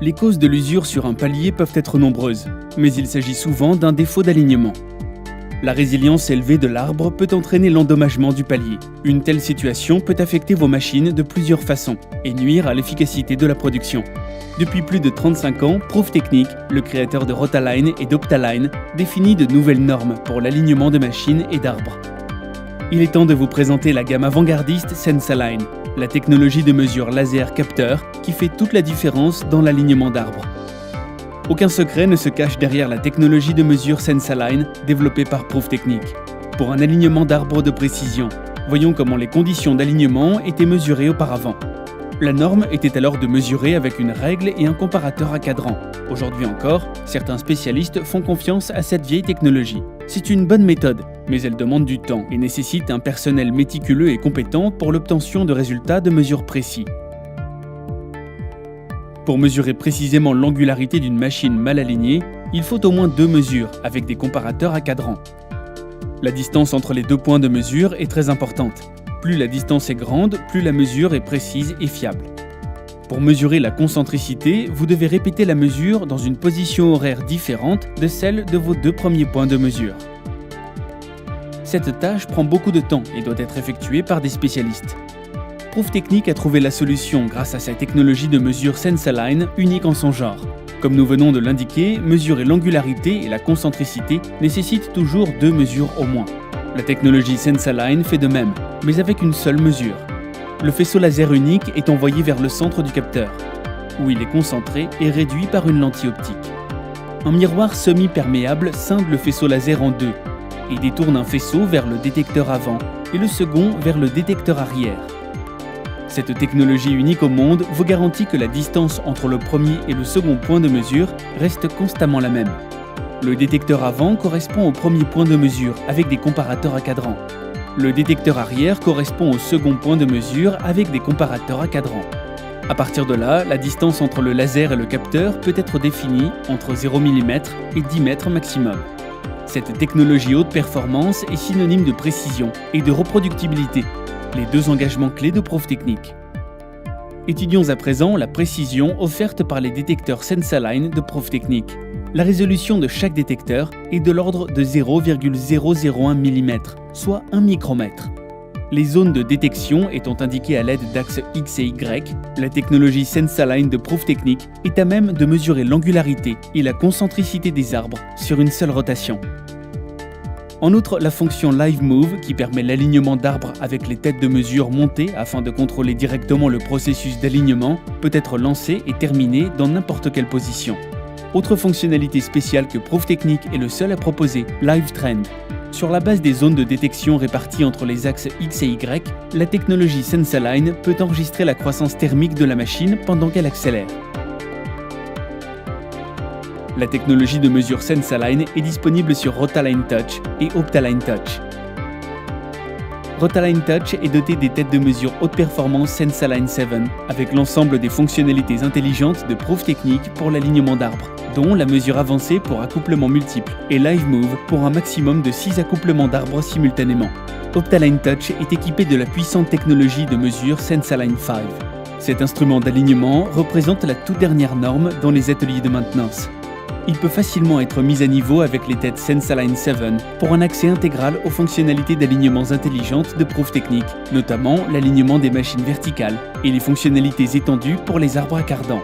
Les causes de l'usure sur un palier peuvent être nombreuses, mais il s'agit souvent d'un défaut d'alignement. La résilience élevée de l'arbre peut entraîner l'endommagement du palier. Une telle situation peut affecter vos machines de plusieurs façons et nuire à l'efficacité de la production. Depuis plus de 35 ans, Prooftechnic, le créateur de Rotaline et d'Optaline, définit de nouvelles normes pour l'alignement de machines et d'arbres. Il est temps de vous présenter la gamme avant-gardiste Sensaline, la technologie de mesure laser capteur qui fait toute la différence dans l'alignement d'arbres. Aucun secret ne se cache derrière la technologie de mesure Sensaline développée par Prooftechnic. Pour un alignement d'arbres de précision, voyons comment les conditions d'alignement étaient mesurées auparavant. La norme était alors de mesurer avec une règle et un comparateur à cadran. Aujourd'hui encore, certains spécialistes font confiance à cette vieille technologie. C'est une bonne méthode, mais elle demande du temps et nécessite un personnel méticuleux et compétent pour l'obtention de résultats de mesure précis. Pour mesurer précisément l'angularité d'une machine mal alignée, il faut au moins 2 mesures avec des comparateurs à cadran. La distance entre les 2 points de mesure est très importante. Plus la distance est grande, plus la mesure est précise et fiable. Pour mesurer la concentricité, vous devez répéter la mesure dans une position horaire différente de celle de vos 2 premiers points de mesure. Cette tâche prend beaucoup de temps et doit être effectuée par des spécialistes. Prooftechnic a trouvé la solution grâce à sa technologie de mesure Sensaline unique en son genre. Comme nous venons de l'indiquer, mesurer l'angularité et la concentricité nécessite toujours 2 mesures au moins. La technologie Sensaline fait de même, mais avec une seule mesure. Le faisceau laser unique est envoyé vers le centre du capteur, où il est concentré et réduit par une lentille optique. Un miroir semi-perméable scinde le faisceau laser en 2 et détourne un faisceau vers le détecteur avant et le second vers le détecteur arrière. Cette technologie unique au monde vous garantit que la distance entre le premier et le second point de mesure reste constamment la même. Le détecteur avant correspond au premier point de mesure avec des comparateurs à cadran. Le détecteur arrière correspond au second point de mesure avec des comparateurs à cadran. À partir de là, la distance entre le laser et le capteur peut être définie entre 0 mm et 10 mètres maximum. Cette technologie haute performance est synonyme de précision et de reproductibilité, les 2 engagements clés de Prooftechnic. Étudions à présent la précision offerte par les détecteurs Sensaline de Prooftechnic. La résolution de chaque détecteur est de l'ordre de 0,001 mm, soit 1 micromètre. Les zones de détection étant indiquées à l'aide d'axes X et Y, la technologie Sensaline de Prooftechnic est à même de mesurer l'angularité et la concentricité des arbres sur une seule rotation. En outre, la fonction Live Move, qui permet l'alignement d'arbres avec les têtes de mesure montées afin de contrôler directement le processus d'alignement, peut être lancée et terminée dans n'importe quelle position. Autre fonctionnalité spéciale que Prooftechnic est le seul à proposer, Live Trend. Sur la base des zones de détection réparties entre les axes X et Y, la technologie Sensaline peut enregistrer la croissance thermique de la machine pendant qu'elle accélère. La technologie de mesure Sensaline est disponible sur Rotaline Touch et Optaline Touch. Rotaline Touch est doté des têtes de mesure haute performance Sensaline 7 avec l'ensemble des fonctionnalités intelligentes de Prooftechnic pour l'alignement d'arbres, dont la mesure avancée pour accouplement multiple et Live Move pour un maximum de 6 accouplements d'arbres simultanément. Optaline Touch est équipé de la puissante technologie de mesure Sensaline 5. Cet instrument d'alignement représente la toute dernière norme dans les ateliers de maintenance. Il peut facilement être mis à niveau avec les têtes Sensaline 7 pour un accès intégral aux fonctionnalités d'alignements intelligentes de Prooftechnic, notamment l'alignement des machines verticales et les fonctionnalités étendues pour les arbres à cardan.